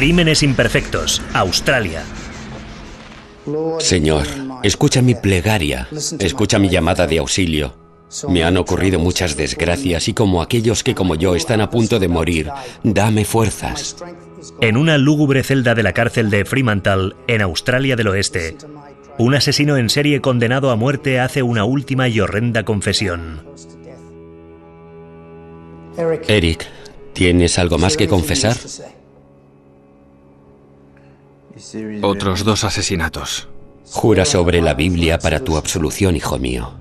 Crímenes imperfectos, Australia. Señor, escucha mi plegaria, escucha mi llamada de auxilio. Me han ocurrido muchas desgracias y como aquellos que como yo están a punto de morir, dame fuerzas. En una lúgubre celda de la cárcel de Fremantle, en Australia del Oeste, un asesino en serie condenado a muerte hace una última y horrenda confesión. Eric, ¿tienes algo más que confesar? Otros 2 asesinatos. Jura sobre la Biblia para tu absolución, hijo mío.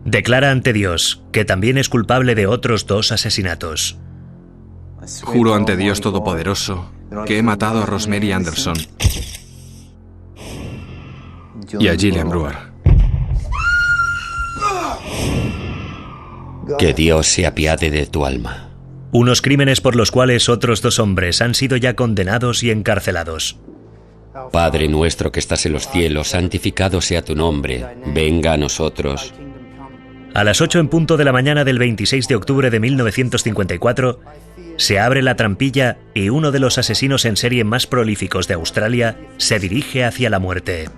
Declara ante Dios que también es culpable de otros 2 asesinatos. Juro ante Dios Todopoderoso que he matado a Rosemary Anderson y a Gillian Brewer. Que Dios se apiade de tu alma. Unos crímenes por los cuales otros 2 hombres han sido ya condenados y encarcelados. Padre nuestro que estás en los cielos, santificado sea tu nombre, venga a nosotros. A las 8 en punto de la mañana del 26 de octubre de 1954, se abre la trampilla y uno de los asesinos en serie más prolíficos de Australia se dirige hacia la muerte.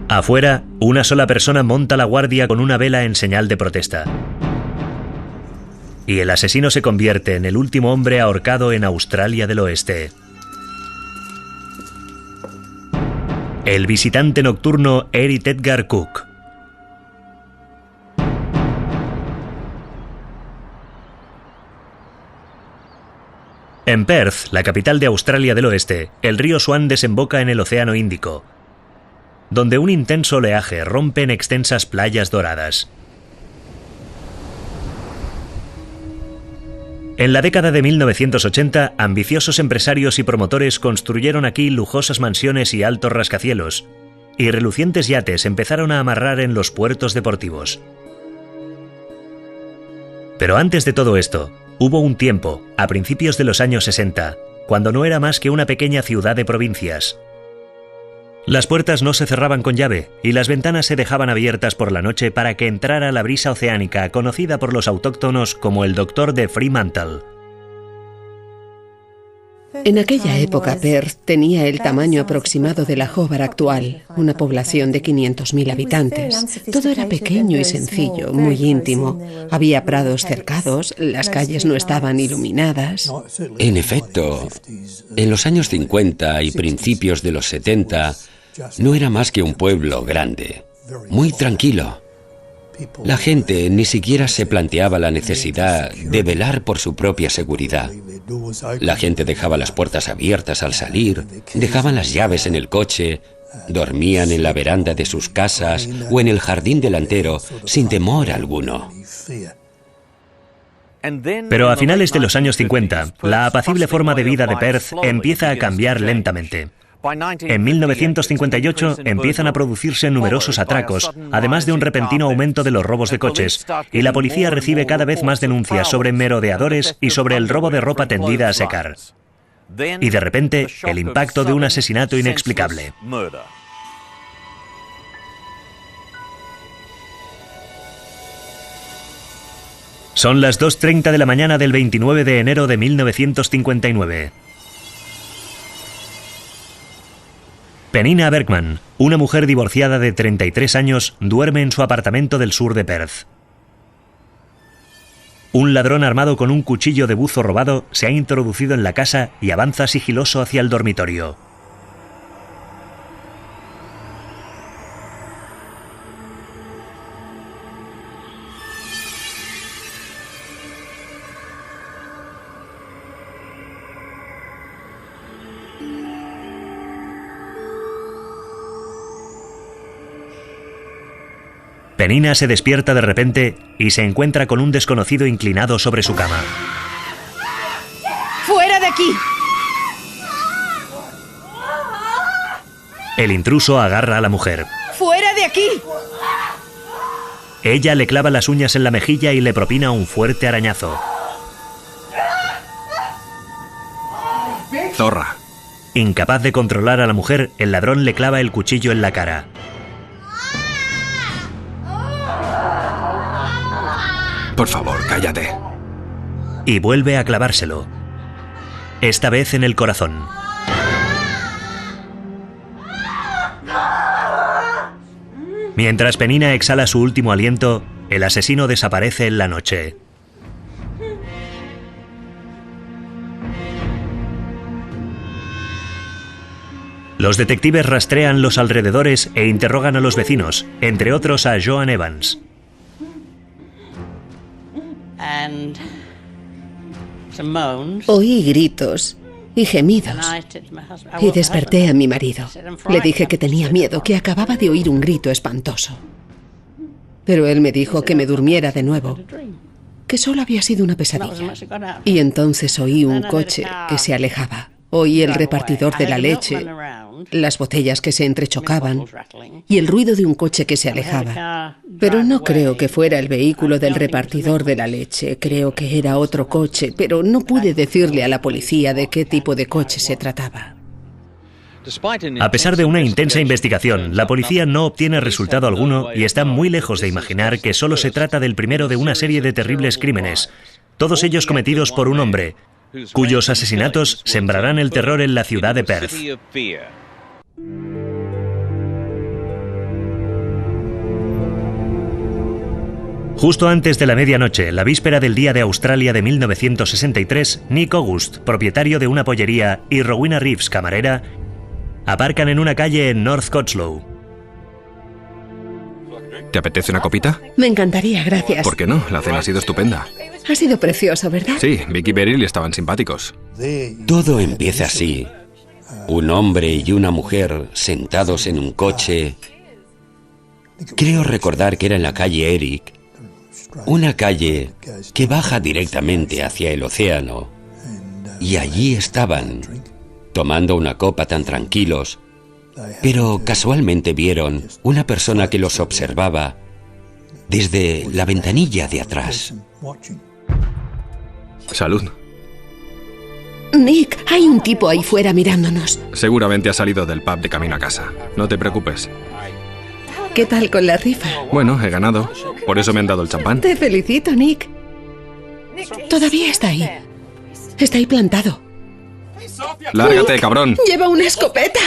Afuera, una sola persona monta la guardia con una vela en señal de protesta. Y el asesino se convierte en el último hombre ahorcado en Australia del Oeste. El visitante nocturno Eric Edgar Cook. En Perth, la capital de Australia del Oeste, el río Swan desemboca en el Océano Índico, donde un intenso oleaje rompe en extensas playas doradas. En la década de 1980, ambiciosos empresarios y promotores construyeron aquí lujosas mansiones y altos rascacielos, y relucientes yates empezaron a amarrar en los puertos deportivos. Pero antes de todo esto, hubo un tiempo, a principios de los años 60, cuando no era más que una pequeña ciudad de provincias. Las puertas no se cerraban con llave y las ventanas se dejaban abiertas por la noche para que entrara la brisa oceánica conocida por los autóctonos como el Doctor de Fremantle. En aquella época, Perth tenía el tamaño aproximado de la Hobart actual, una población de 500.000 habitantes. Todo era pequeño y sencillo, muy íntimo. Había prados cercados, las calles no estaban iluminadas. En efecto, en los años 50 y principios de los 70, no era más que un pueblo grande, muy tranquilo. La gente ni siquiera se planteaba la necesidad de velar por su propia seguridad. La gente dejaba las puertas abiertas al salir, dejaban las llaves en el coche, dormían en la veranda de sus casas o en el jardín delantero sin temor alguno. Pero a finales de los años 50, la apacible forma de vida de Perth empieza a cambiar lentamente. En 1958 empiezan a producirse numerosos atracos, además de un repentino aumento de los robos de coches, y la policía recibe cada vez más denuncias sobre merodeadores y sobre el robo de ropa tendida a secar. Y de repente, el impacto de un asesinato inexplicable. Son las 2:30 de la mañana del 29 de enero de 1959. Penina Bergman, una mujer divorciada de 33 años, duerme en su apartamento del sur de Perth. Un ladrón armado con un cuchillo de buzo robado se ha introducido en la casa y avanza sigiloso hacia el dormitorio. Penina se despierta de repente y se encuentra con un desconocido inclinado sobre su cama. ¡Fuera de aquí! El intruso agarra a la mujer. ¡Fuera de aquí! Ella le clava las uñas en la mejilla y le propina un fuerte arañazo. Zorra. Incapaz de controlar a la mujer, el ladrón le clava el cuchillo en la cara. Por favor, cállate. Y vuelve a clavárselo. Esta vez en el corazón. Mientras Penina exhala su último aliento, el asesino desaparece en la noche. Los detectives rastrean los alrededores e interrogan a los vecinos, entre otros a Joan Evans. Oí gritos y gemidos y desperté a mi marido. Le dije que tenía miedo, que acababa de oír un grito espantoso. Pero él me dijo que me durmiera de nuevo, que solo había sido una pesadilla. Y entonces oí un coche que se alejaba. Oí el repartidor de la leche, las botellas que se entrechocaban y el ruido de un coche que se alejaba. Pero no creo que fuera el vehículo del repartidor de la leche. Creo que era otro coche, pero no pude decirle a la policía de qué tipo de coche se trataba. A pesar de una intensa investigación, la policía no obtiene resultado alguno y está muy lejos de imaginar que solo se trata del primero de una serie de terribles crímenes, todos ellos cometidos por un hombre, cuyos asesinatos sembrarán el terror en la ciudad de Perth. Justo antes de la medianoche, la víspera del Día de Australia de 1963, Nick August, propietario de una pollería, y Rowena Reeves, camarera, aparcan en una calle en North Cotslow. ¿Te apetece una copita? Me encantaría, gracias. ¿Por qué no? La cena ha sido estupenda. Ha sido precioso, ¿verdad? Sí, Vic y Beryl estaban simpáticos. Todo empieza así. Un hombre y una mujer sentados en un coche. Creo recordar que era en la calle Eric, una calle que baja directamente hacia el océano. Y allí estaban, tomando una copa tan tranquilos, pero casualmente vieron una persona que los observaba desde la ventanilla de atrás. Salud. Nick, hay un tipo ahí fuera mirándonos. Seguramente ha salido del pub de camino a casa. No te preocupes. ¿Qué tal con la rifa? Bueno, he ganado. Por eso me han dado el champán. Te felicito, Nick. Todavía está ahí. Está ahí plantado. ¡Lárgate, Nick, cabrón! ¡Lleva una escopeta!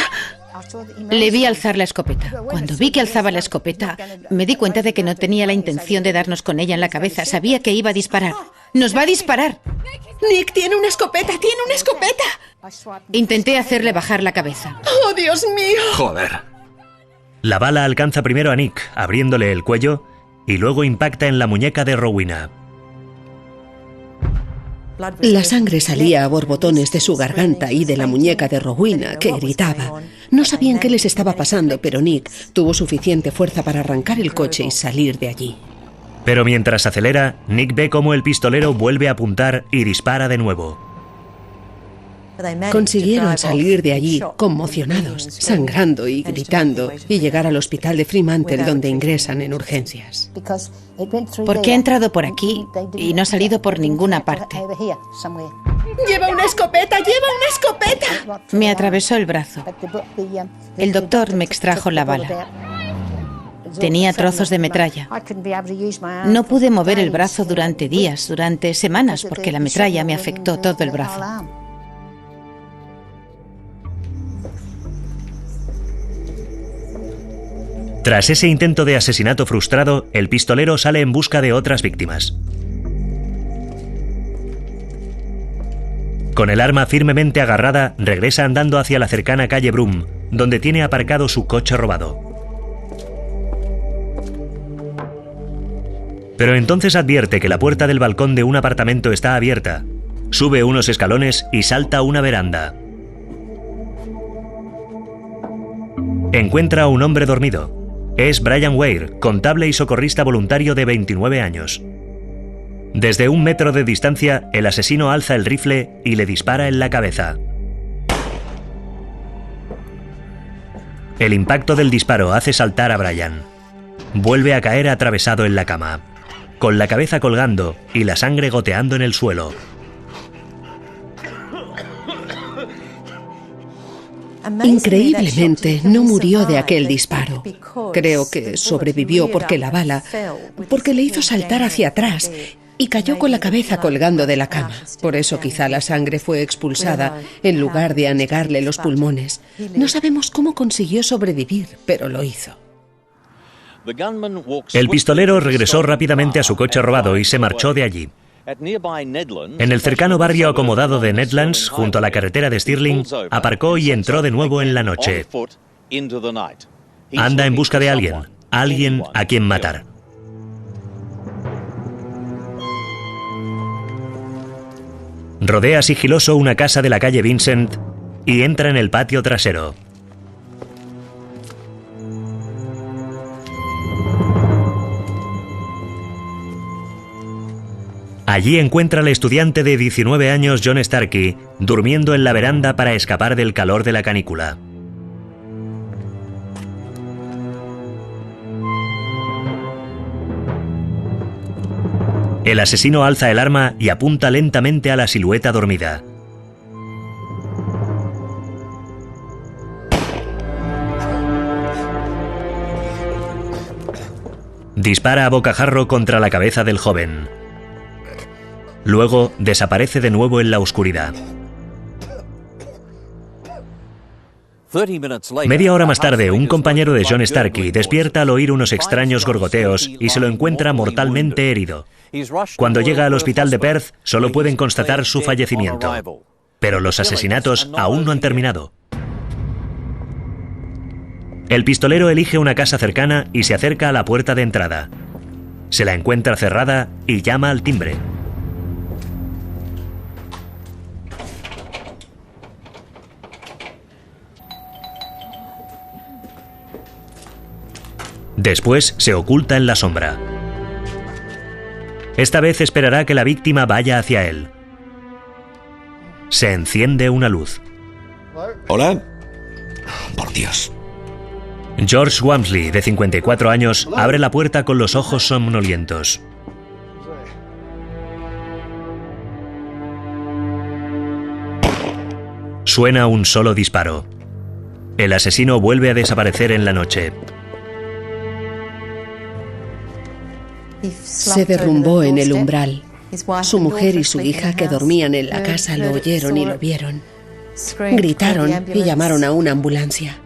Le vi alzar la escopeta. Cuando vi que alzaba la escopeta, me di cuenta de que no tenía la intención de darnos con ella en la cabeza. Sabía que iba a disparar. ¡Nos va a disparar! Nick tiene una escopeta, tiene una escopeta. Intenté hacerle bajar la cabeza. ¡Oh, Dios mío! ¡Joder! La bala alcanza primero a Nick, abriéndole el cuello, y luego impacta en la muñeca de Rowena. La sangre salía a borbotones de su garganta y de la muñeca de Rowena, que gritaba. No sabían qué les estaba pasando, pero Nick tuvo suficiente fuerza para arrancar el coche y salir de allí. Pero mientras acelera, Nick ve cómo el pistolero vuelve a apuntar y dispara de nuevo. Consiguieron salir de allí conmocionados, sangrando y gritando, y llegar al hospital de Fremantle, donde ingresan en urgencias. Porque he entrado por aquí y no ha salido por ninguna parte. ¡Lleva una escopeta! ¡Lleva una escopeta! Me atravesó el brazo. El doctor me extrajo la bala. Tenía trozos de metralla. No pude mover el brazo durante días, durante semanas, porque la metralla me afectó todo el brazo. Tras ese intento de asesinato frustrado, el pistolero sale en busca de otras víctimas. Con el arma firmemente agarrada, regresa andando hacia la cercana calle Broome, donde tiene aparcado su coche robado. Pero entonces advierte que la puerta del balcón de un apartamento está abierta. Sube unos escalones y salta a una veranda. Encuentra a un hombre dormido. Es Brian Weir, contable y socorrista voluntario de 29 años. Desde 1 metro de distancia, el asesino alza el rifle y le dispara en la cabeza. El impacto del disparo hace saltar a Brian. Vuelve a caer atravesado en la cama, con la cabeza colgando y la sangre goteando en el suelo. Increíblemente, no murió de aquel disparo. Creo que sobrevivió porque le hizo saltar hacia atrás y cayó con la cabeza colgando de la cama. Por eso quizá la sangre fue expulsada en lugar de anegarle los pulmones. No sabemos cómo consiguió sobrevivir, pero lo hizo. El pistolero regresó rápidamente a su coche robado y se marchó de allí. En el cercano barrio acomodado de Nedlands, junto a la carretera de Stirling, aparcó y entró de nuevo en la noche. Anda en busca de alguien a quien matar. Rodea sigiloso una casa de la calle Vincent y entra en el patio trasero. Allí encuentra al estudiante de 19 años John Starkey durmiendo en la veranda para escapar del calor de la canícula. El asesino alza el arma y apunta lentamente a la silueta dormida. Dispara a bocajarro contra la cabeza del joven. Luego desaparece de nuevo en la oscuridad. Media hora más tarde, un compañero de John Starkey despierta al oír unos extraños gorgoteos y se lo encuentra mortalmente herido. Cuando llega al hospital de Perth, solo pueden constatar su fallecimiento. Pero los asesinatos aún no han terminado. El pistolero elige una casa cercana y se acerca a la puerta de entrada. Se la encuentra cerrada y llama al timbre. Después se oculta en la sombra. Esta vez esperará que la víctima vaya hacia él. Se enciende una luz. ¿Hola? Por Dios. George Wamsley, de 54 años, abre la puerta con los ojos somnolientos. Suena un solo disparo. El asesino vuelve a desaparecer en la noche. Se derrumbó en el umbral. Su mujer y su hija, que dormían en la casa, lo oyeron y lo vieron. Gritaron y llamaron a una ambulancia.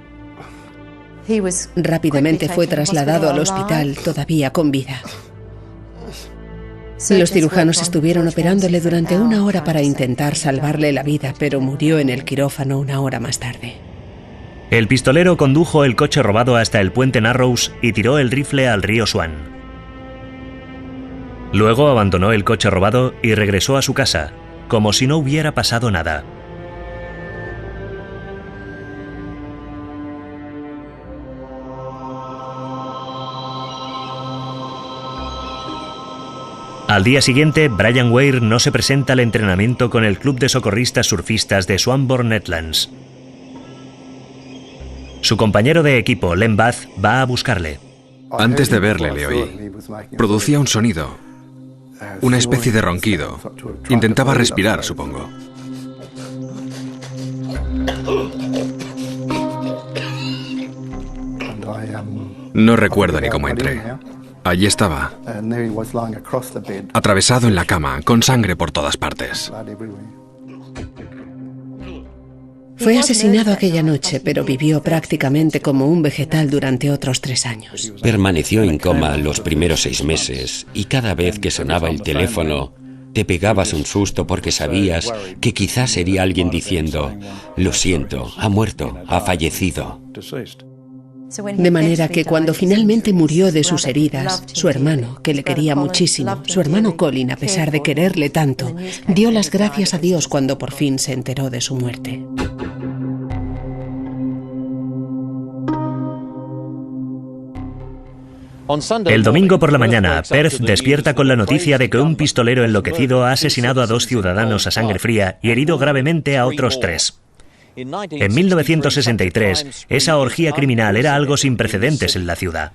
Rápidamente fue trasladado al hospital, todavía con vida. Los cirujanos estuvieron operándole durante 1 hora para intentar salvarle la vida, pero murió en el quirófano 1 hora más tarde. El pistolero condujo el coche robado hasta el puente Narrows y tiró el rifle al río Swan. Luego abandonó el coche robado y regresó a su casa, como si no hubiera pasado nada. Al día siguiente, Brian Weir no se presenta al entrenamiento con el club de socorristas surfistas de Swanbourne Nedlands. Su compañero de equipo, Len Bath, va a buscarle. Antes de verle, le oí. Producía un sonido. Una especie de ronquido. Intentaba respirar, supongo. No recuerdo ni cómo entré. Allí estaba, atravesado en la cama, con sangre por todas partes. Fue asesinado aquella noche, pero vivió prácticamente como un vegetal durante otros 3 años. Permaneció en coma los primeros 6 meses y cada vez que sonaba el teléfono te pegabas un susto porque sabías que quizás sería alguien diciendo: lo siento, ha muerto, ha fallecido. De manera que cuando finalmente murió de sus heridas, su hermano, que le quería muchísimo, su hermano Colin, a pesar de quererle tanto, dio las gracias a Dios cuando por fin se enteró de su muerte. El domingo por la mañana, Perth despierta con la noticia de que un pistolero enloquecido ha asesinado a 2 ciudadanos a sangre fría y herido gravemente a otros 3. En 1963, esa orgía criminal era algo sin precedentes en la ciudad.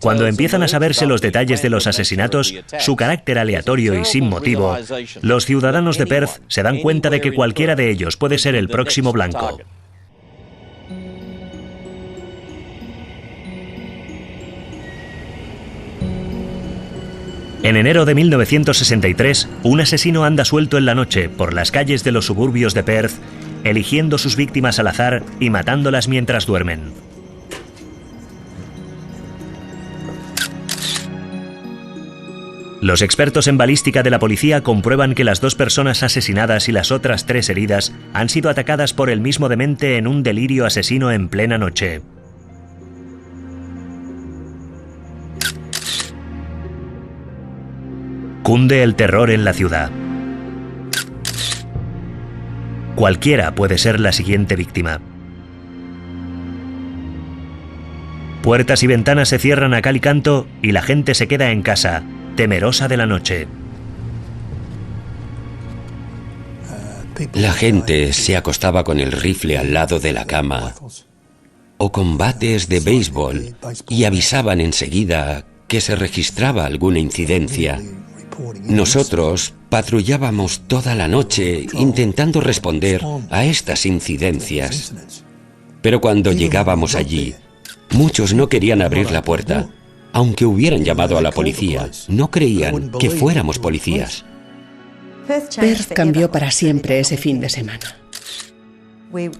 Cuando empiezan a saberse los detalles de los asesinatos, su carácter aleatorio y sin motivo, los ciudadanos de Perth se dan cuenta de que cualquiera de ellos puede ser el próximo blanco. En enero de 1963, un asesino anda suelto en la noche por las calles de los suburbios de Perth, eligiendo sus víctimas al azar y matándolas mientras duermen. Los expertos en balística de la policía comprueban que las 2 personas asesinadas y las otras 3 heridas han sido atacadas por el mismo demente en un delirio asesino en plena noche. Cunde el terror en la ciudad. Cualquiera puede ser la siguiente víctima. Puertas y ventanas se cierran a cal y canto y la gente se queda en casa, temerosa de la noche. La gente se acostaba con el rifle al lado de la cama o con bates de béisbol y avisaban enseguida que se registraba alguna incidencia. Nosotros patrullábamos toda la noche intentando responder a estas incidencias. Pero cuando llegábamos allí, muchos no querían abrir la puerta. Aunque hubieran llamado a la policía, no creían que fuéramos policías. Perth cambió para siempre ese fin de semana.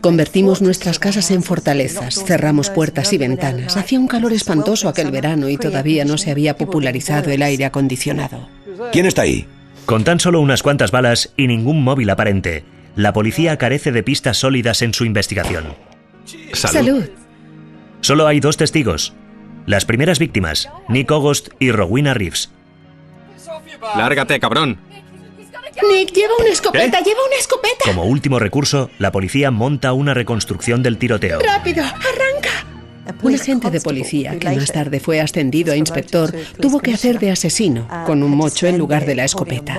Convertimos nuestras casas en fortalezas, cerramos puertas y ventanas. Hacía un calor espantoso aquel verano y todavía no se había popularizado el aire acondicionado. ¿Quién está ahí? Con tan solo unas cuantas balas y ningún móvil aparente, la policía carece de pistas sólidas en su investigación. ¡Salud! Solo hay 2 testigos. Las primeras víctimas, Nick August y Rowena Reeves. ¡Lárgate, cabrón! Nick, lleva una escopeta, lleva una escopeta. Como último recurso, la policía monta una reconstrucción del tiroteo. ¡Rápido! ¡Arranca! Un agente de policía, que más tarde fue ascendido a inspector, tuvo que hacer de asesino, con un mocho en lugar de la escopeta.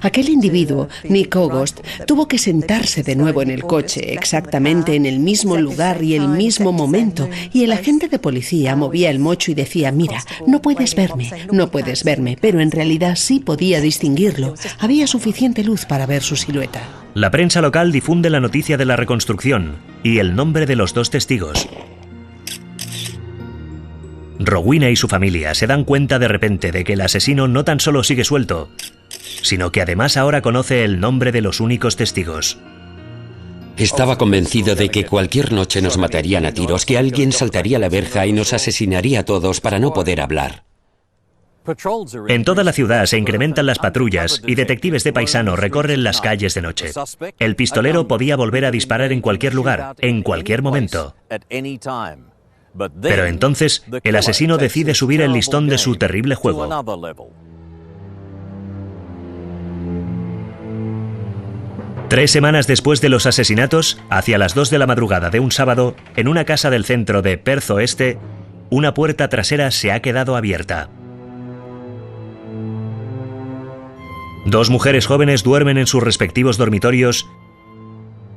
Aquel individuo, Nick August, tuvo que sentarse de nuevo en el coche, exactamente en el mismo lugar y el mismo momento, y el agente de policía movía el mocho y decía: mira, no puedes verme, pero en realidad sí podía distinguirlo. Había suficiente luz para ver su silueta. La prensa local difunde la noticia de la reconstrucción y el nombre de los 2 testigos. Rowena y su familia se dan cuenta de repente de que el asesino no tan solo sigue suelto, sino que además ahora conoce el nombre de los únicos testigos. Estaba convencido de que cualquier noche nos matarían a tiros, que alguien saltaría la verja y nos asesinaría a todos para no poder hablar. En toda la ciudad se incrementan las patrullas y detectives de paisano recorren las calles de noche. El pistolero podía volver a disparar en cualquier lugar, en cualquier momento. Pero entonces, el asesino decide subir el listón de su terrible juego. 3 semanas después de los asesinatos, hacia las 2 de la madrugada de un sábado, en una casa del centro de Perth Oeste, una puerta trasera se ha quedado abierta. 2 mujeres jóvenes duermen en sus respectivos dormitorios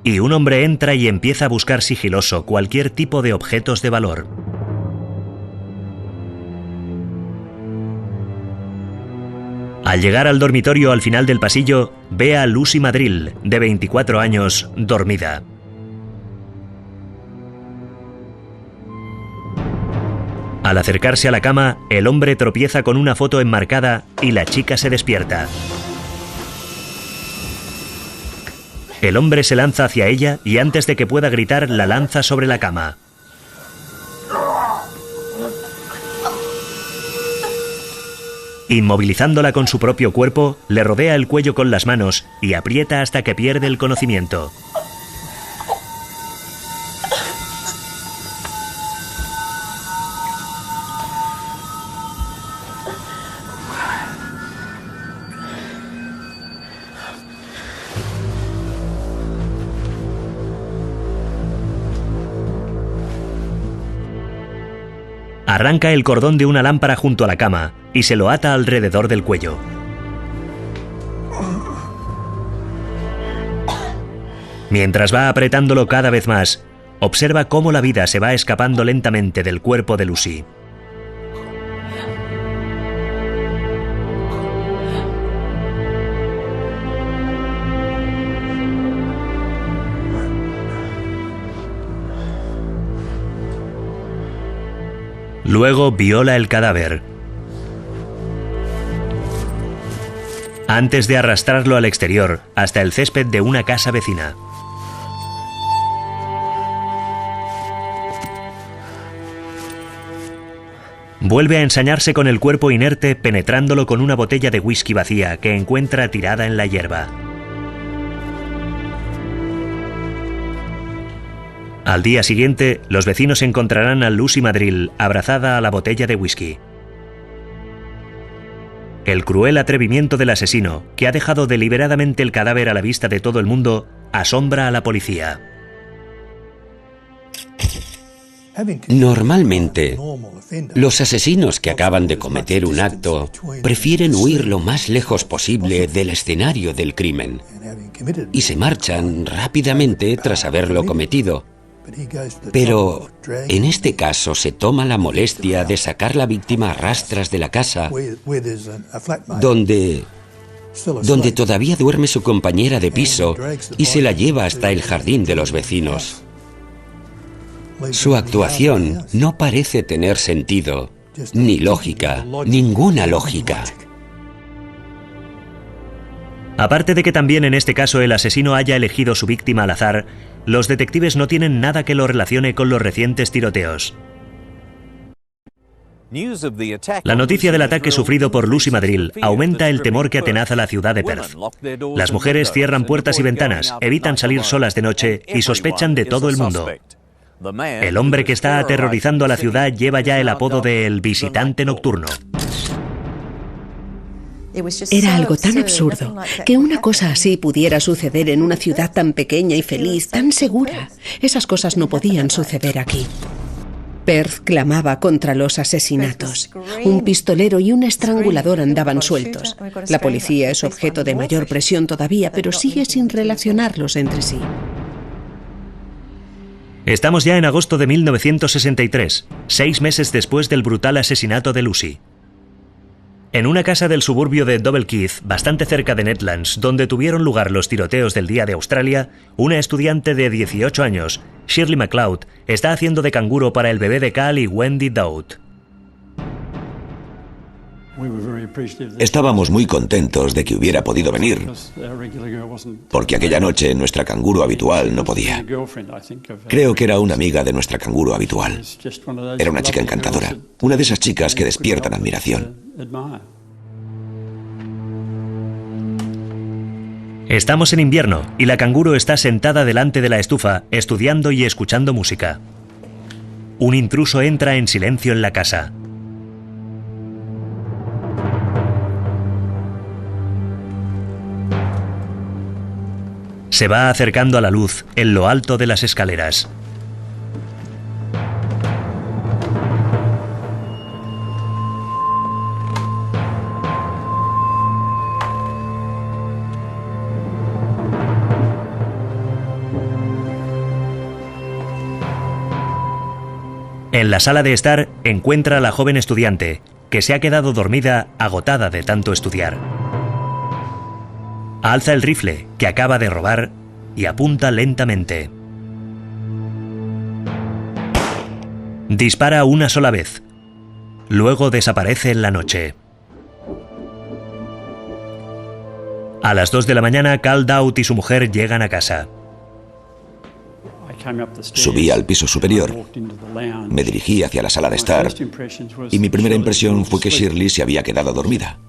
y un hombre entra y empieza a buscar sigiloso cualquier tipo de objetos de valor. Al llegar al dormitorio al final del pasillo, ve a Lucy Madrill, de 24 años, dormida. Al acercarse a la cama, el hombre tropieza con una foto enmarcada y la chica se despierta. El hombre se lanza hacia ella y antes de que pueda gritar, la lanza sobre la cama. Inmovilizándola con su propio cuerpo, le rodea el cuello con las manos y aprieta hasta que pierde el conocimiento. Arranca el cordón de una lámpara junto a la cama y se lo ata alrededor del cuello. Mientras va apretándolo cada vez más, observa cómo la vida se va escapando lentamente del cuerpo de Lucy. Luego viola el cadáver. antes de arrastrarlo al exterior, hasta el césped de una casa vecina. Vuelve a ensañarse con el cuerpo inerte, penetrándolo con una botella de whisky vacía que encuentra tirada en la hierba. Al día siguiente, los vecinos encontrarán a Lucy Madril abrazada a la botella de whisky. El cruel atrevimiento del asesino, que ha dejado deliberadamente el cadáver a la vista de todo el mundo, asombra a la policía. Normalmente, los asesinos que acaban de cometer un acto prefieren huir lo más lejos posible del escenario del crimen y se marchan rápidamente tras haberlo cometido. Pero en este caso se toma la molestia de sacar la víctima a rastras de la casa donde todavía duerme su compañera de piso y se la lleva hasta el jardín de los vecinos. Su actuación no parece tener sentido, ni lógica, ninguna lógica. Aparte de que también en este caso el asesino haya elegido su víctima al azar, los detectives no tienen nada que lo relacione con los recientes tiroteos. La noticia del ataque sufrido por Lucy Madril aumenta el temor que atenaza la ciudad de Perth. Las mujeres cierran puertas y ventanas, evitan salir solas de noche y sospechan de todo el mundo. El hombre que está aterrorizando a la ciudad lleva ya el apodo de el visitante nocturno. Era algo tan absurdo que una cosa así pudiera suceder en una ciudad tan pequeña y feliz, tan segura. Esas cosas no podían suceder aquí. Perth clamaba contra los asesinatos. Un pistolero y un estrangulador andaban sueltos. La policía es objeto de mayor presión todavía, pero sigue sin relacionarlos entre sí. Estamos ya en agosto de 1963, 6 meses después del brutal asesinato de Lucy. En una casa del suburbio de Double Keith, bastante cerca de Netlands, donde tuvieron lugar los tiroteos del Día de Australia, una estudiante de 18 años, Shirley MacLeod, está haciendo de canguro para el bebé de Cal y Wendy Dowd. Estábamos muy contentos de que hubiera podido venir, porque aquella noche nuestra canguro habitual no podía. Creo que era una amiga de nuestra canguro habitual. Era una chica encantadora, una de esas chicas que despiertan admiración. Estamos en invierno y la canguro está sentada delante de la estufa, estudiando y escuchando música. Un intruso entra en silencio en la casa. Se va acercando a la luz en lo alto de las escaleras. En la sala de estar encuentra a la joven estudiante, que se ha quedado dormida, agotada de tanto estudiar. Alza el rifle que acaba de robar y apunta lentamente. Dispara una sola vez. Luego desaparece en la noche. A las 2 de la mañana, Cal Dowd y su mujer llegan a casa. Subí al piso superior, me dirigí hacia la sala de estar y mi primera impresión fue que Shirley se había quedado dormida.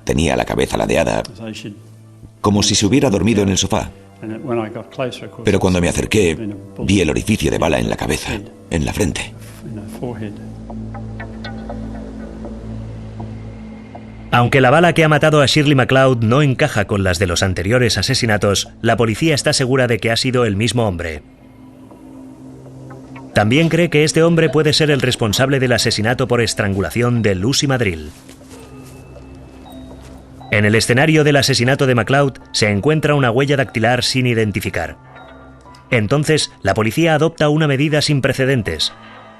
Tenía la cabeza ladeada, como si se hubiera dormido en el sofá. Pero cuando me acerqué, vi el orificio de bala en la cabeza, en la frente. Aunque la bala que ha matado a Shirley MacLeod no encaja con las de los anteriores asesinatos, la policía está segura de que ha sido el mismo hombre. También cree que este hombre puede ser el responsable del asesinato por estrangulación de Lucy Madril. En el escenario del asesinato de MacLeod se encuentra una huella dactilar sin identificar. Entonces, la policía adopta una medida sin precedentes: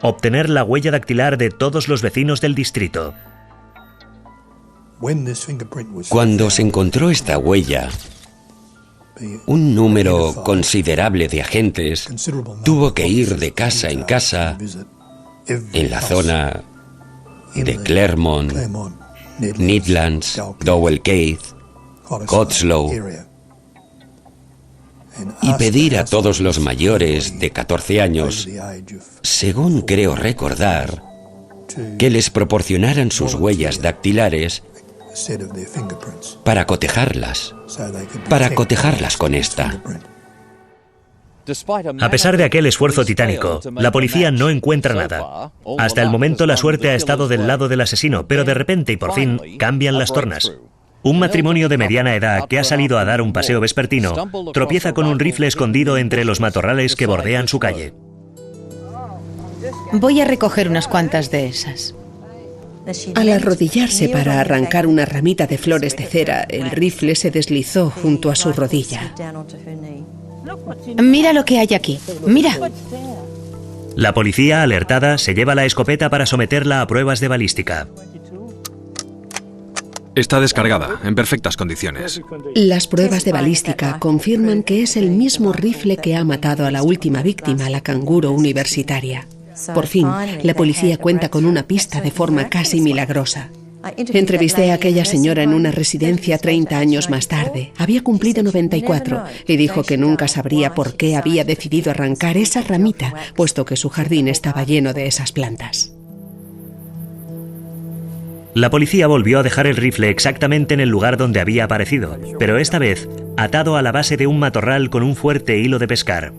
obtener la huella dactilar de todos los vecinos del distrito. Cuando se encontró esta huella, un número considerable de agentes tuvo que ir de casa en casa en la zona de Claremont Needlands, Dowell Cave, Cotslow, y pedir a todos los mayores de 14 años, según creo recordar, que les proporcionaran sus huellas dactilares para cotejarlas con esta. A pesar de aquel esfuerzo titánico, la policía no encuentra nada. Hasta el momento la suerte ha estado del lado del asesino, pero de repente y por fin cambian las tornas. Un matrimonio de mediana edad que ha salido a dar un paseo vespertino tropieza con un rifle escondido entre los matorrales que bordean su calle. Voy a recoger unas cuantas de esas. Al arrodillarse para arrancar una ramita de flores de cera, el rifle se deslizó junto a su rodilla. Mira lo que hay aquí. Mira. La policía, alertada, se lleva la escopeta para someterla a pruebas de balística. Está descargada, en perfectas condiciones. Las pruebas de balística confirman que es el mismo rifle que ha matado a la última víctima, la canguro universitaria. Por fin, la policía cuenta con una pista de forma casi milagrosa. Entrevisté a aquella señora en una residencia 30 años más tarde. Había cumplido 94 y dijo que nunca sabría por qué había decidido arrancar esa ramita, puesto que su jardín estaba lleno de esas plantas. La policía volvió a dejar el rifle exactamente en el lugar donde había aparecido, pero esta vez atado a la base de un matorral con un fuerte hilo de pescar.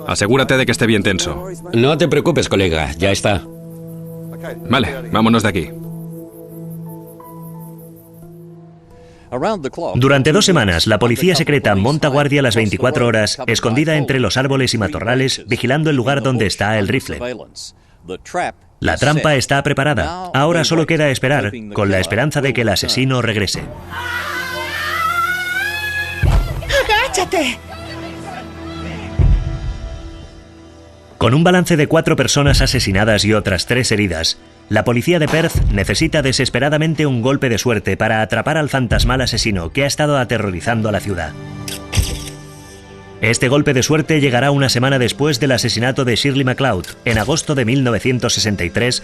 Asegúrate de que esté bien tenso. No te preocupes, colega, ya está. Vale, vámonos de aquí. Durante 2 semanas, la policía secreta monta guardia las 24 horas, escondida entre los árboles y matorrales, vigilando el lugar donde está el rifle. La trampa está preparada. Ahora solo queda esperar, con la esperanza de que el asesino regrese. ¡Agáchate! Con un balance de 4 personas asesinadas y otras 3 heridas, la policía de Perth necesita desesperadamente un golpe de suerte para atrapar al fantasmal asesino que ha estado aterrorizando a la ciudad. Este golpe de suerte llegará una semana después del asesinato de Shirley MacLeod, en agosto de 1963,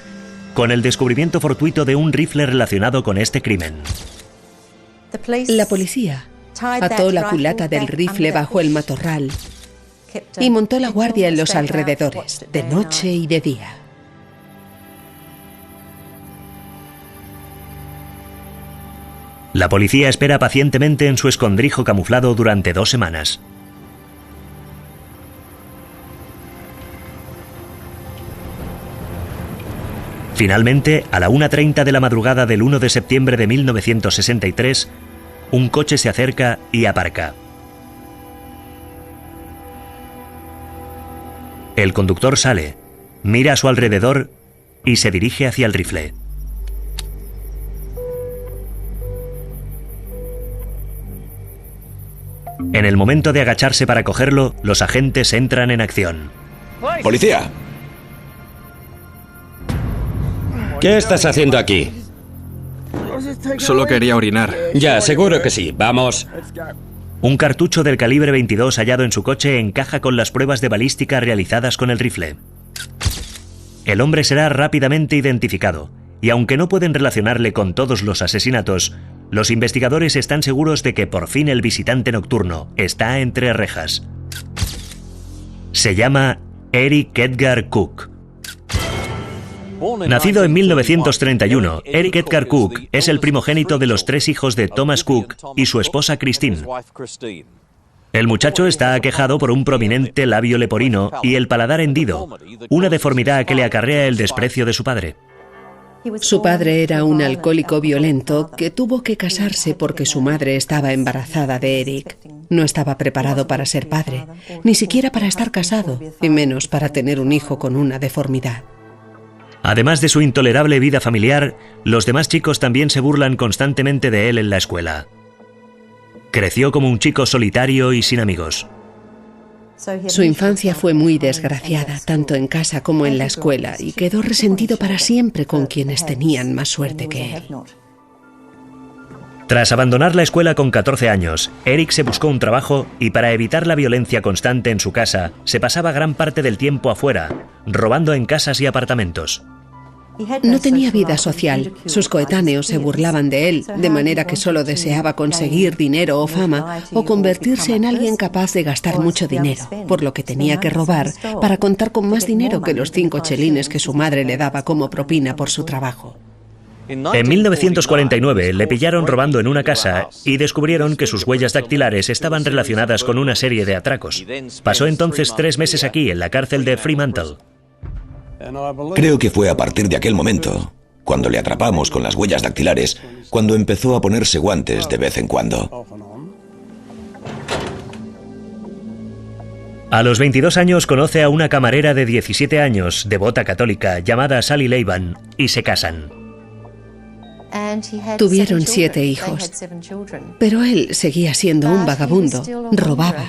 con el descubrimiento fortuito de un rifle relacionado con este crimen. La policía ató la culata del rifle bajo el matorral y montó la guardia en los alrededores, de noche y de día. La policía espera pacientemente en su escondrijo camuflado durante 2 semanas. Finalmente, a la 1:30 de la madrugada del 1 de septiembre de 1963, un coche se acerca y aparca. El conductor sale, mira a su alrededor y se dirige hacia el rifle. En el momento de agacharse para cogerlo, los agentes entran en acción. ¡Policía! ¿Qué estás haciendo aquí? Solo quería orinar. Ya, seguro que sí. Vamos. Un cartucho del calibre 22 hallado en su coche encaja con las pruebas de balística realizadas con el rifle. El hombre será rápidamente identificado, y aunque no pueden relacionarle con todos los asesinatos, los investigadores están seguros de que por fin el visitante nocturno está entre rejas. Se llama Eric Edgar Cook. Nacido en 1931, Eric Edgar Cook es el primogénito de los 3 hijos de Thomas Cook y su esposa Christine. El muchacho está aquejado por un prominente labio leporino y el paladar hendido, una deformidad que le acarrea el desprecio de su padre. Su padre era un alcohólico violento que tuvo que casarse porque su madre estaba embarazada de Eric. No estaba preparado para ser padre, ni siquiera para estar casado, y menos para tener un hijo con una deformidad. Además de su intolerable vida familiar, los demás chicos también se burlan constantemente de él en la escuela. Creció como un chico solitario y sin amigos. Su infancia fue muy desgraciada, tanto en casa como en la escuela, y quedó resentido para siempre con quienes tenían más suerte que él. Tras abandonar la escuela con 14 años, Eric se buscó un trabajo y para evitar la violencia constante en su casa, se pasaba gran parte del tiempo afuera, robando en casas y apartamentos. No tenía vida social. Sus coetáneos se burlaban de él, de manera que solo deseaba conseguir dinero o fama o convertirse en alguien capaz de gastar mucho dinero, por lo que tenía que robar para contar con más dinero que los 5 chelines que su madre le daba como propina por su trabajo. En 1949 le pillaron robando en una casa y descubrieron que sus huellas dactilares estaban relacionadas con una serie de atracos. Pasó entonces 3 meses aquí, en la cárcel de Fremantle. Creo que fue a partir de aquel momento, cuando le atrapamos con las huellas dactilares, cuando empezó a ponerse guantes de vez en cuando. A los 22 años conoce a una camarera de 17 años, devota católica, llamada Sally Leiban, y se casan. Tuvieron 7 hijos, pero él seguía siendo un vagabundo, robaba.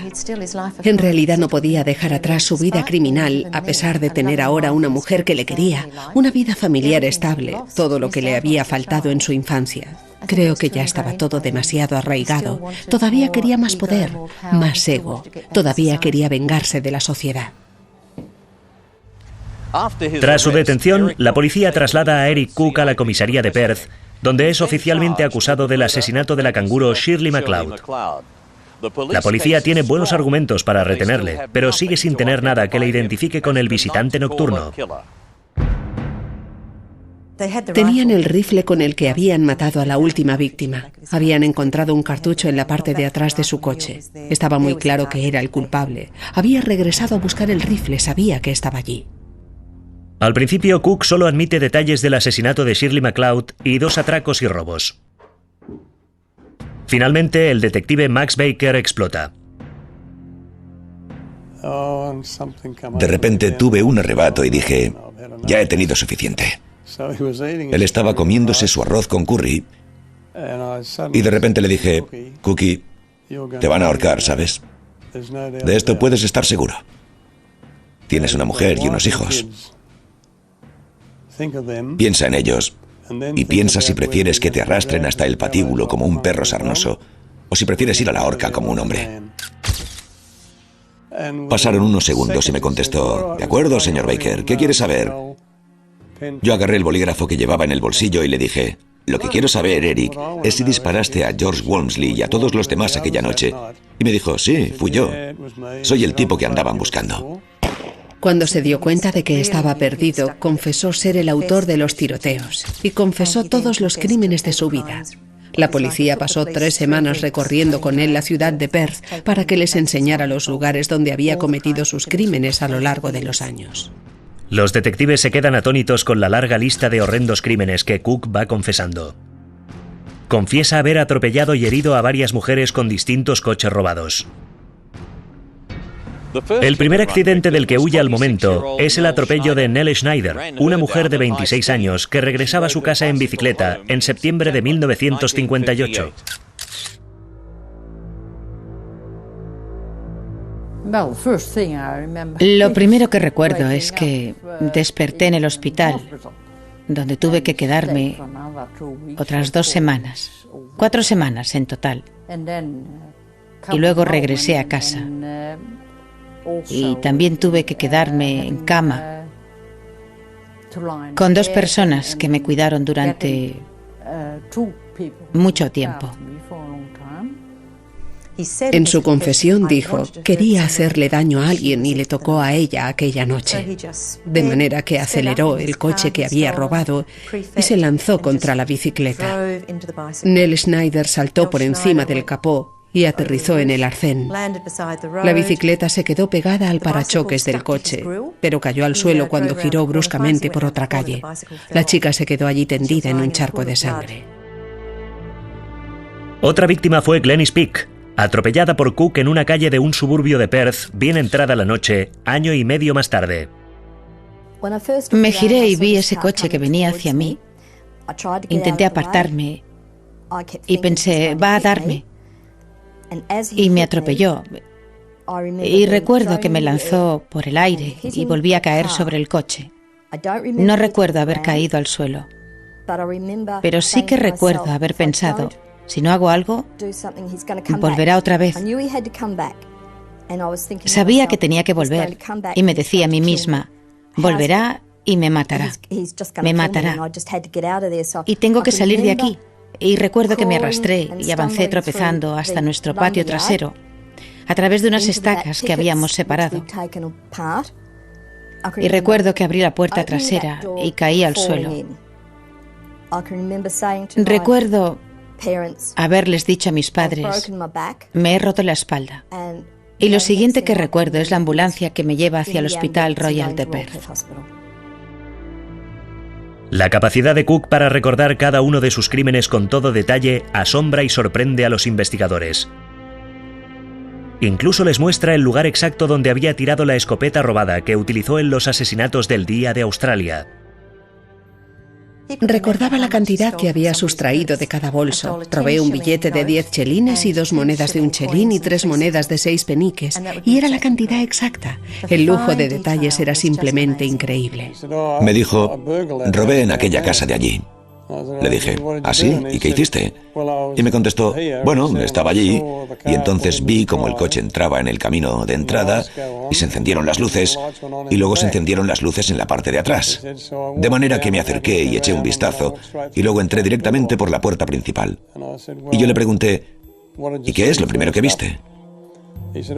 En realidad no podía dejar atrás su vida criminal, a pesar de tener ahora una mujer que le quería, una vida familiar estable, todo lo que le había faltado en su infancia. Creo que ya estaba todo demasiado arraigado. Todavía quería más poder, más ego. Todavía quería vengarse de la sociedad. Tras su detención, la policía traslada a Eric Cook a la comisaría de Perth, donde es oficialmente acusado del asesinato de la canguro Shirley MacLeod. La policía tiene buenos argumentos para retenerle, pero sigue sin tener nada que le identifique con el visitante nocturno. Tenían el rifle con el que habían matado a la última víctima. Habían encontrado un cartucho en la parte de atrás de su coche. Estaba muy claro que era el culpable. Había regresado a buscar el rifle, sabía que estaba allí. Al principio, Cook solo admite detalles del asesinato de Shirley MacLeod y 2 atracos y robos. Finalmente, el detective Max Baker explota. De repente tuve un arrebato y dije, ya he tenido suficiente. Él estaba comiéndose su arroz con curry y de repente le dije, Cookie, te van a ahorcar, ¿sabes? De esto puedes estar seguro. Tienes una mujer y unos hijos. Piensa en ellos y piensa si prefieres que te arrastren hasta el patíbulo como un perro sarnoso o si prefieres ir a la horca como un hombre. Pasaron unos segundos y me contestó, de acuerdo, señor Baker, ¿qué quiere saber? Yo agarré el bolígrafo que llevaba en el bolsillo y le dije, lo que quiero saber, Eric, es si disparaste a George Walmsley y a todos los demás aquella noche. Y me dijo, sí, fui yo. Soy el tipo que andaban buscando. Cuando se dio cuenta de que estaba perdido, confesó ser el autor de los tiroteos y confesó todos los crímenes de su vida. La policía pasó 3 semanas recorriendo con él la ciudad de Perth para que les enseñara los lugares donde había cometido sus crímenes a lo largo de los años. Los detectives se quedan atónitos con la larga lista de horrendos crímenes que Cook va confesando. Confiesa haber atropellado y herido a varias mujeres con distintos coches robados. El primer accidente del que huye al momento es el atropello de Nell Schneider, una mujer de 26 años que regresaba a su casa en bicicleta en septiembre de 1958. Lo primero que recuerdo es que desperté en el hospital, donde tuve que quedarme otras 2 semanas, 4 semanas en total. Y luego regresé a casa. Y también tuve que quedarme en cama con 2 personas que me cuidaron durante mucho tiempo. En su confesión dijo, quería hacerle daño a alguien y le tocó a ella aquella noche. De manera que aceleró el coche que había robado y se lanzó contra la bicicleta. Nell Schneider saltó por encima del capó y aterrizó en el arcén. La bicicleta se quedó pegada al parachoques del coche, pero cayó al suelo cuando giró bruscamente por otra calle. La chica se quedó allí tendida en un charco de sangre. Otra víctima fue Glenys Peak, atropellada por Cook en una calle de un suburbio de Perth, bien entrada la noche, año y medio más tarde. Me giré y vi ese coche que venía hacia mí. Intenté apartarme y pensé, va a darme. Y me atropelló. Y recuerdo que me lanzó por el aire y volví a caer sobre el coche. No recuerdo haber caído al suelo, pero sí que recuerdo haber pensado, si no hago algo, volverá otra vez. Sabía que tenía que volver y me decía a mí misma, volverá y me matará. Me matará. Y tengo que salir de aquí. Y recuerdo que me arrastré y avancé tropezando hasta nuestro patio trasero, a través de unas estacas que habíamos separado. Y recuerdo que abrí la puerta trasera y caí al suelo. Recuerdo haberles dicho a mis padres: me he roto la espalda. Y lo siguiente que recuerdo es la ambulancia que me lleva hacia el Hospital Royal de Perth. La capacidad de Cook para recordar cada uno de sus crímenes con todo detalle asombra y sorprende a los investigadores. Incluso les muestra el lugar exacto donde había tirado la escopeta robada que utilizó en los asesinatos del Día de Australia. Recordaba la cantidad que había sustraído de cada bolso. Robé un billete de 10 chelines y 2 monedas de 1 chelín y 3 monedas de 6 peniques. Y era la cantidad exacta. El lujo de detalles era simplemente increíble. Me dijo: robé en aquella casa de allí. Le dije: ¿ah, sí? ¿Y qué hiciste? Y me contestó: bueno, estaba allí y entonces vi como el coche entraba en el camino de entrada y se encendieron las luces y luego se encendieron las luces en la parte de atrás. De manera que me acerqué y eché un vistazo y luego entré directamente por la puerta principal. Y yo le pregunté: ¿y qué es lo primero que viste?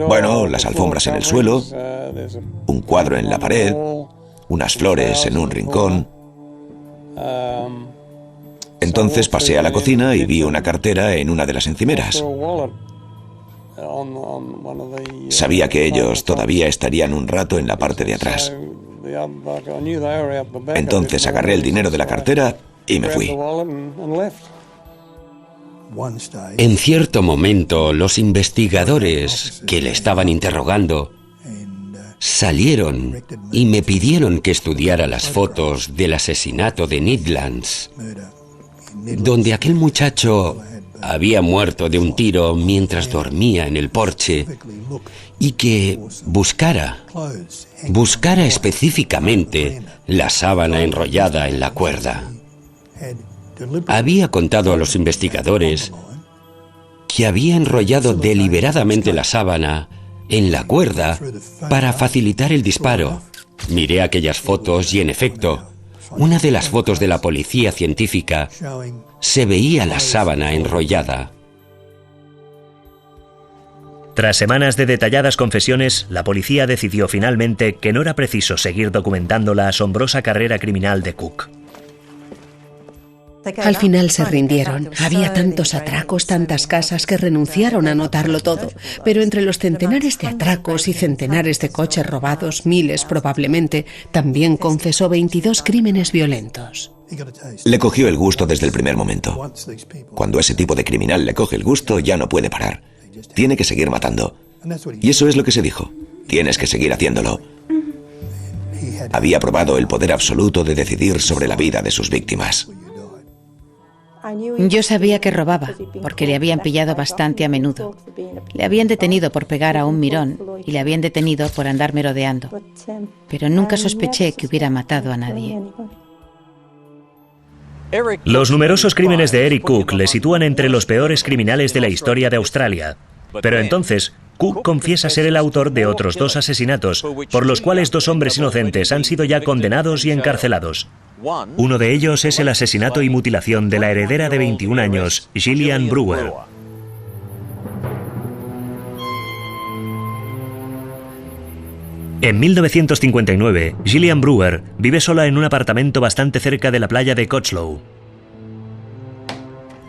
Bueno, las alfombras en el suelo, un cuadro en la pared, unas flores en un rincón. Entonces pasé a la cocina y vi una cartera en una de las encimeras. Sabía que ellos todavía estarían un rato en la parte de atrás. Entonces agarré el dinero de la cartera y me fui. En cierto momento, los investigadores que le estaban interrogando salieron y me pidieron que estudiara las fotos del asesinato de Nedlands, donde aquel muchacho había muerto de un tiro mientras dormía en el porche, y que buscara específicamente la sábana enrollada en la cuerda. Había contado a los investigadores que había enrollado deliberadamente la sábana en la cuerda para facilitar el disparo. Miré aquellas fotos y, en efecto, una de las fotos de la policía científica se veía la sábana enrollada. Tras semanas de detalladas confesiones, la policía decidió finalmente que no era preciso seguir documentando la asombrosa carrera criminal de Cook. Al final se rindieron. Había tantos atracos, tantas casas, que renunciaron a anotarlo todo. Pero entre los centenares de atracos y centenares de coches robados, miles probablemente, también confesó 22 crímenes violentos. Le cogió el gusto desde el primer momento. Cuando ese tipo de criminal le coge el gusto, ya no puede parar. Tiene que seguir matando. Y eso es lo que se dijo. Tienes que seguir haciéndolo. Había probado el poder absoluto de decidir sobre la vida de sus víctimas. Yo sabía que robaba, porque le habían pillado bastante a menudo. Le habían detenido por pegar a un mirón y le habían detenido por andar merodeando. Pero nunca sospeché que hubiera matado a nadie. Los numerosos crímenes de Eric Cook le sitúan entre los peores criminales de la historia de Australia. Pero entonces, Cook confiesa ser el autor de otros 2 asesinatos, por los cuales 2 hombres inocentes han sido ya condenados y encarcelados. Uno de ellos es el asesinato y mutilación de la heredera de 21 años, Gillian Brewer. En 1959, Gillian Brewer vive sola en un apartamento bastante cerca de la playa de Cotslow.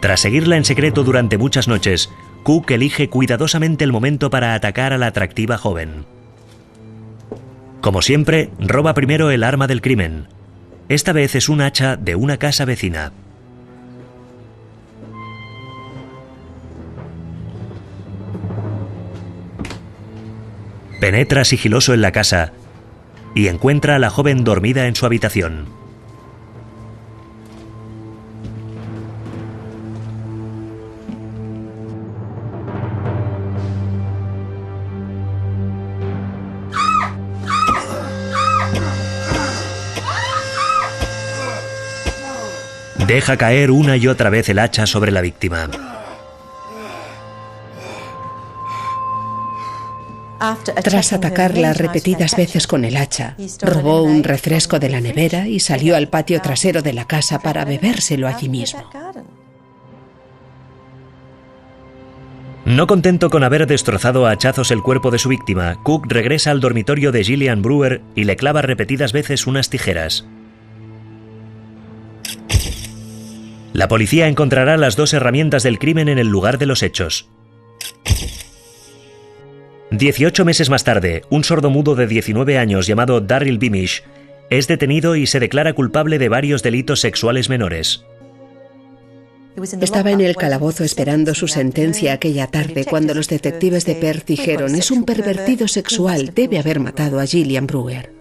Tras seguirla en secreto durante muchas noches, Cook elige cuidadosamente el momento para atacar a la atractiva joven. Como siempre, roba primero el arma del crimen. Esta vez es un hacha de una casa vecina. Penetra sigiloso en la casa y encuentra a la joven dormida en su habitación. Deja caer una y otra vez el hacha sobre la víctima. Tras atacarla repetidas veces con el hacha, robó un refresco de la nevera y salió al patio trasero de la casa para bebérselo allí mismo. No contento con haber destrozado a hachazos el cuerpo de su víctima, Cook regresa al dormitorio de Gillian Brewer y le clava repetidas veces unas tijeras. La policía encontrará las 2 herramientas del crimen en el lugar de los hechos. 18 meses más tarde, un sordomudo de 19 años llamado Darryl Beamish es detenido y se declara culpable de varios delitos sexuales menores. Estaba en el calabozo esperando su sentencia aquella tarde cuando los detectives de Perth dijeron: es un pervertido sexual, debe haber matado a Gillian Brewer.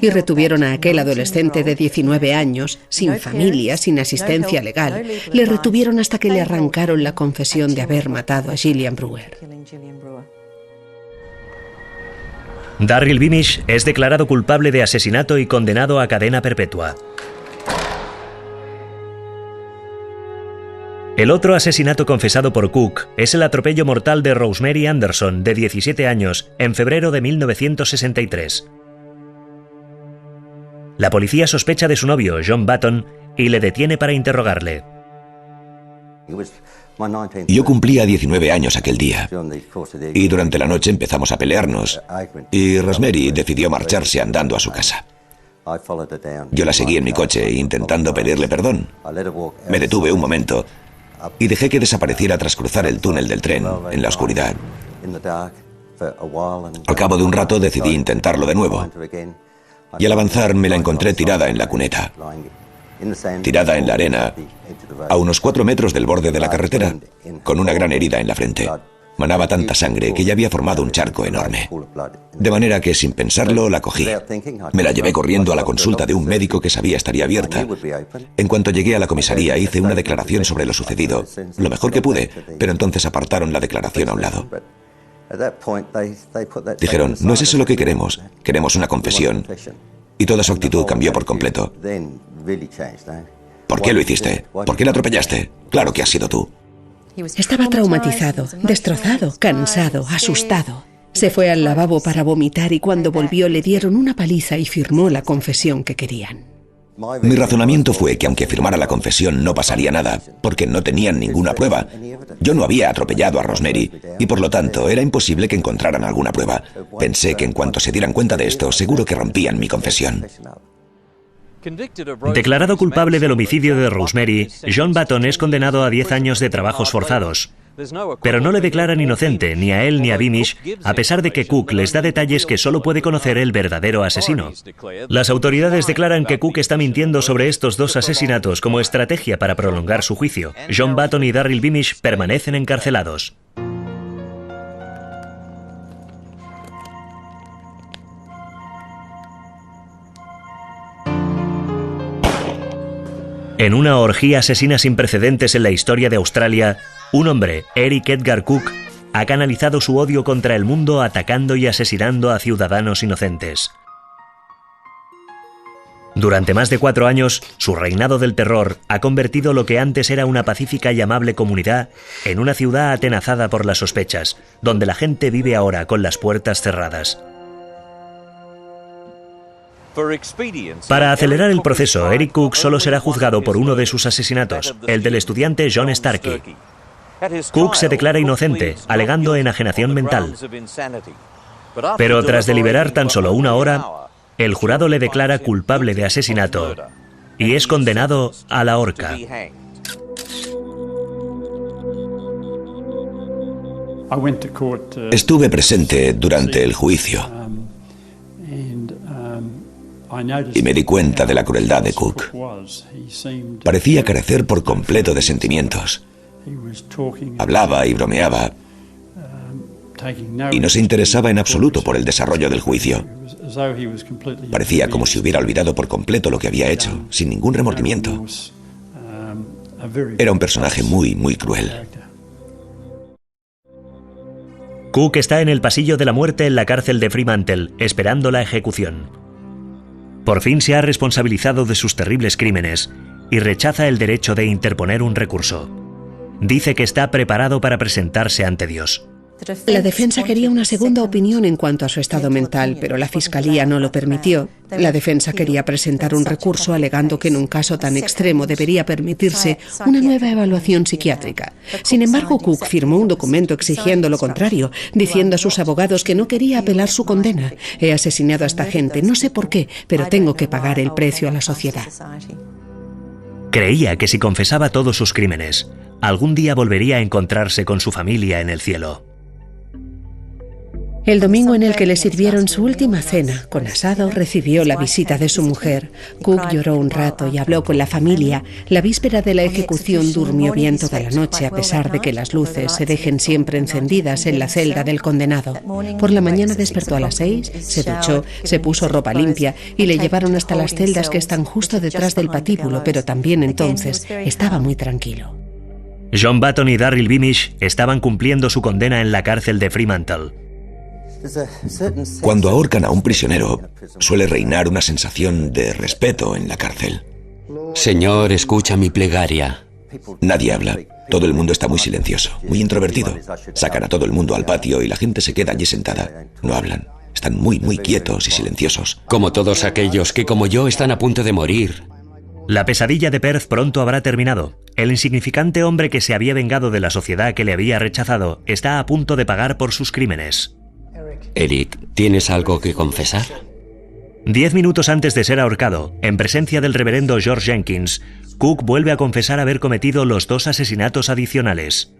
Y retuvieron a aquel adolescente de 19 años, sin familia, sin asistencia legal. Le retuvieron hasta que le arrancaron la confesión de haber matado a Gillian Brewer. Darryl Beamish es declarado culpable de asesinato y condenado a cadena perpetua. El otro asesinato confesado por Cook es el atropello mortal de Rosemary Anderson, de 17 años, en febrero de 1963. La policía sospecha de su novio, John Button, y le detiene para interrogarle. Yo cumplía 19 años aquel día, y durante la noche empezamos a pelearnos, y Rosemary decidió marcharse andando a su casa. Yo la seguí en mi coche intentando pedirle perdón. Me detuve un momento y dejé que desapareciera tras cruzar el túnel del tren en la oscuridad. Al cabo de un rato decidí intentarlo de nuevo, y al avanzar me la encontré tirada en la cuneta, tirada en la arena, a unos 4 metros del borde de la carretera, con una gran herida en la frente. Manaba tanta sangre que ya había formado un charco enorme. De manera que, sin pensarlo, la cogí. Me la llevé corriendo a la consulta de un médico que sabía estaría abierta. En cuanto llegué a la comisaría, hice una declaración sobre lo sucedido, lo mejor que pude, pero entonces apartaron la declaración a un lado. Dijeron: no es eso lo que queremos, queremos una confesión. Y toda su actitud cambió por completo. ¿Por qué lo hiciste? ¿Por qué la atropellaste? Claro que has sido tú. Estaba traumatizado, destrozado, cansado, asustado. Se fue al lavabo para vomitar y cuando volvió le dieron una paliza y firmó la confesión que querían. Mi razonamiento fue que aunque firmara la confesión no pasaría nada, porque no tenían ninguna prueba. Yo no había atropellado a Rosemary y por lo tanto era imposible que encontraran alguna prueba. Pensé que en cuanto se dieran cuenta de esto, seguro que rompían mi confesión. Declarado culpable del homicidio de Rosemary, John Button es condenado a 10 años de trabajos forzados. Pero no le declaran inocente ni a él ni a Beamish, a pesar de que Cook les da detalles que solo puede conocer el verdadero asesino. Las autoridades declaran que Cook está mintiendo sobre estos 2 asesinatos como estrategia para prolongar su juicio. John Button y Darryl Beamish permanecen encarcelados. En una orgía asesina sin precedentes en la historia de Australia, un hombre, Eric Edgar Cook, ha canalizado su odio contra el mundo atacando y asesinando a ciudadanos inocentes. Durante más de 4 años, su reinado del terror ha convertido lo que antes era una pacífica y amable comunidad en una ciudad atenazada por las sospechas, donde la gente vive ahora con las puertas cerradas. Para acelerar el proceso, Eric Cook solo será juzgado por uno de sus asesinatos, el del estudiante John Starkey. Cook se declara inocente, alegando enajenación mental. Pero tras deliberar tan solo 1 hora, el jurado le declara culpable de asesinato y es condenado a la horca. Estuve presente durante el juicio y me di cuenta de la crueldad de Cook. Parecía carecer por completo de sentimientos. Hablaba y bromeaba y no se interesaba en absoluto por el desarrollo del juicio. Parecía como si hubiera olvidado por completo lo que había hecho, sin ningún remordimiento. Era un personaje muy, muy cruel. Cook está en el pasillo de la muerte en la cárcel de Fremantle, esperando la ejecución. Por fin se ha responsabilizado de sus terribles crímenes y rechaza el derecho de interponer un recurso. Dice que está preparado para presentarse ante Dios. La defensa quería una segunda opinión en cuanto a su estado mental, pero la fiscalía no lo permitió. La defensa quería presentar un recurso alegando que en un caso tan extremo debería permitirse una nueva evaluación psiquiátrica. Sin embargo, Cook firmó un documento exigiendo lo contrario, diciendo a sus abogados que no quería apelar su condena. He asesinado a esta gente, no sé por qué, pero tengo que pagar el precio a la sociedad. Creía que si confesaba todos sus crímenes, algún día volvería a encontrarse con su familia en el cielo. El domingo en el que le sirvieron su última cena con asado, recibió la visita de su mujer. Cook lloró un rato y habló con la familia. La víspera de la ejecución durmió bien toda la noche, a pesar de que las luces se dejen siempre encendidas en la celda del condenado. Por la mañana despertó a las 6, se duchó, se puso ropa limpia y le llevaron hasta las celdas que están justo detrás del patíbulo, pero también entonces estaba muy tranquilo. John Button y Darryl Beamish estaban cumpliendo su condena en la cárcel de Fremantle. Cuando ahorcan a un prisionero, suele reinar una sensación de respeto en la cárcel. Señor, escucha mi plegaria. Nadie habla. Todo el mundo está muy silencioso, muy introvertido. Sacan a todo el mundo al patio y la gente se queda allí sentada. No hablan. Están muy quietos y silenciosos. Como todos aquellos que, como yo, están a punto de morir. La pesadilla de Perth pronto habrá terminado. El insignificante hombre que se había vengado de la sociedad que le había rechazado está a punto de pagar por sus crímenes. Eric, ¿tienes algo que confesar? 10 minutos antes de ser ahorcado, en presencia del reverendo George Jenkins, Cook vuelve a confesar haber cometido los 2 asesinatos adicionales.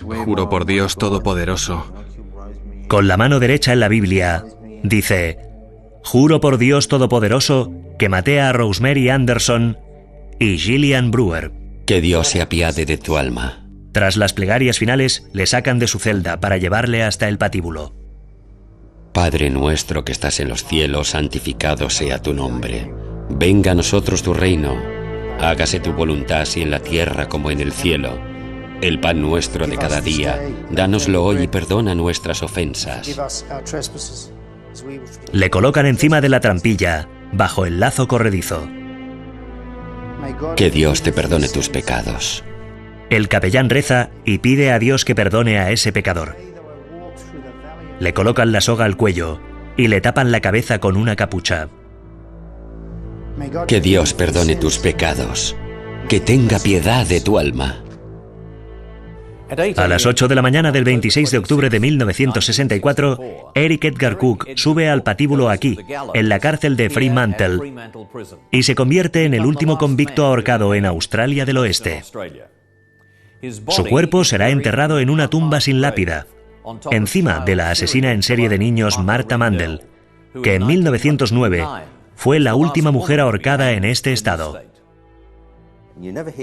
Juro por Dios Todopoderoso. Con la mano derecha en la Biblia, dice: juro por Dios Todopoderoso que maté a Rosemary Anderson y Gillian Brewer. Que Dios se apiade de tu alma. Tras las plegarias finales, le sacan de su celda para llevarle hasta el patíbulo. Padre nuestro que estás en los cielos, santificado sea tu nombre. Venga a nosotros tu reino. Hágase tu voluntad así en la tierra como en el cielo. El pan nuestro de cada día, dánoslo hoy y perdona nuestras ofensas. Le colocan encima de la trampilla, bajo el lazo corredizo. Que Dios te perdone tus pecados. El capellán reza y pide a Dios que perdone a ese pecador. Le colocan la soga al cuello y le tapan la cabeza con una capucha. Que Dios perdone tus pecados. Que tenga piedad de tu alma. A las 8 de la mañana del 26 de octubre de 1964, Eric Edgar Cook sube al patíbulo aquí, en la cárcel de Fremantle, y se convierte en el último convicto ahorcado en Australia del Oeste. Su cuerpo será enterrado en una tumba sin lápida, encima de la asesina en serie de niños Martha Mandel, que en 1909 fue la última mujer ahorcada en este estado.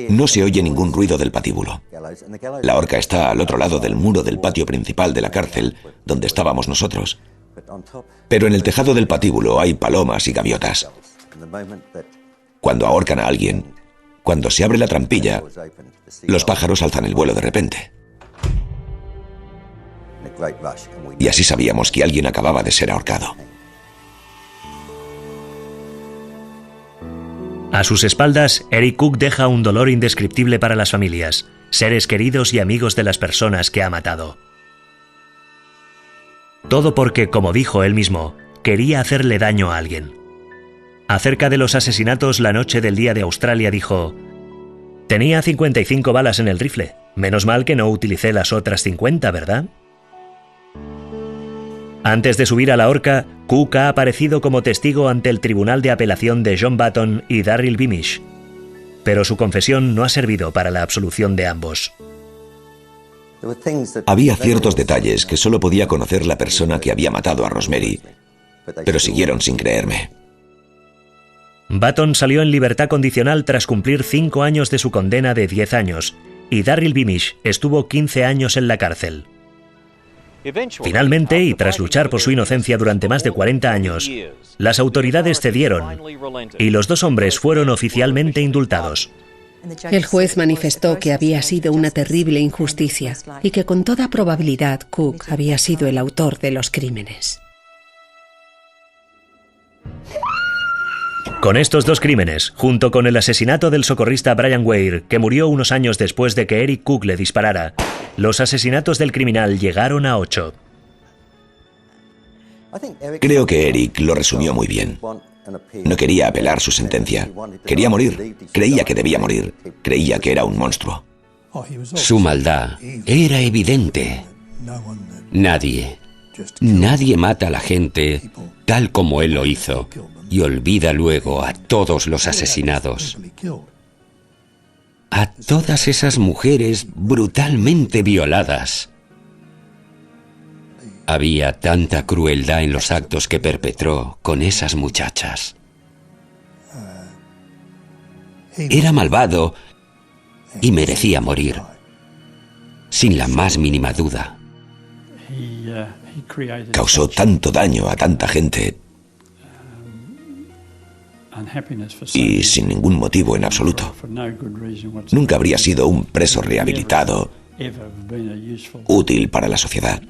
No se oye ningún ruido del patíbulo. La horca está al otro lado del muro del patio principal de la cárcel, donde estábamos nosotros. Pero en el tejado del patíbulo hay palomas y gaviotas. Cuando ahorcan a alguien, cuando se abre la trampilla, los pájaros alzan el vuelo de repente. Y así sabíamos que alguien acababa de ser ahorcado. A sus espaldas, Eric Cook deja un dolor indescriptible para las familias, seres queridos y amigos de las personas que ha matado. Todo porque, como dijo él mismo, quería hacerle daño a alguien. Acerca de los asesinatos la noche del Día de Australia dijo: tenía 55 balas en el rifle. Menos mal que no utilicé las otras 50, ¿verdad? Antes de subir a la horca, Cook ha aparecido como testigo ante el Tribunal de Apelación de John Button y Darryl Beamish, pero su confesión no ha servido para la absolución de ambos. Había ciertos detalles que solo podía conocer la persona que había matado a Rosemary, pero siguieron sin creerme. Button salió en libertad condicional tras cumplir 5 años de su condena de 10 años, y Darryl Beamish estuvo 15 años en la cárcel. Finalmente, y tras luchar por su inocencia durante más de 40 años, las autoridades cedieron, y los 2 hombres fueron oficialmente indultados. El juez manifestó que había sido una terrible injusticia y que con toda probabilidad Cook había sido el autor de los crímenes. Con estos 2 crímenes, junto con el asesinato del socorrista Brian Weir, que murió unos años después de que Eric Cook le disparara, Los asesinatos del criminal llegaron a 8. Creo que Eric lo resumió muy bien. No quería apelar su sentencia. Quería morir. Creía que debía morir. Creía que era un monstruo. Su maldad era evidente. Nadie mata a la gente tal como él lo hizo y olvida luego a todos los asesinados. A todas esas mujeres brutalmente violadas. Había tanta crueldad en los actos que perpetró con esas muchachas. Era malvado y merecía morir, sin la más mínima duda. Causó tanto daño a tanta gente y sin ningún motivo en absoluto. Nunca habría sido un preso rehabilitado, útil para la sociedad.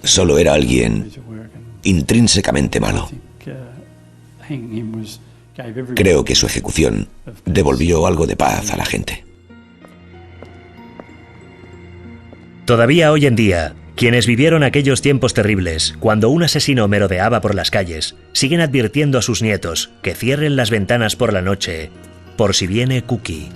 Solo era alguien intrínsecamente malo. Creo que su ejecución devolvió algo de paz a la gente. Todavía hoy en día, quienes vivieron aquellos tiempos terribles, cuando un asesino merodeaba por las calles, siguen advirtiendo a sus nietos que cierren las ventanas por la noche, por si viene Cookie.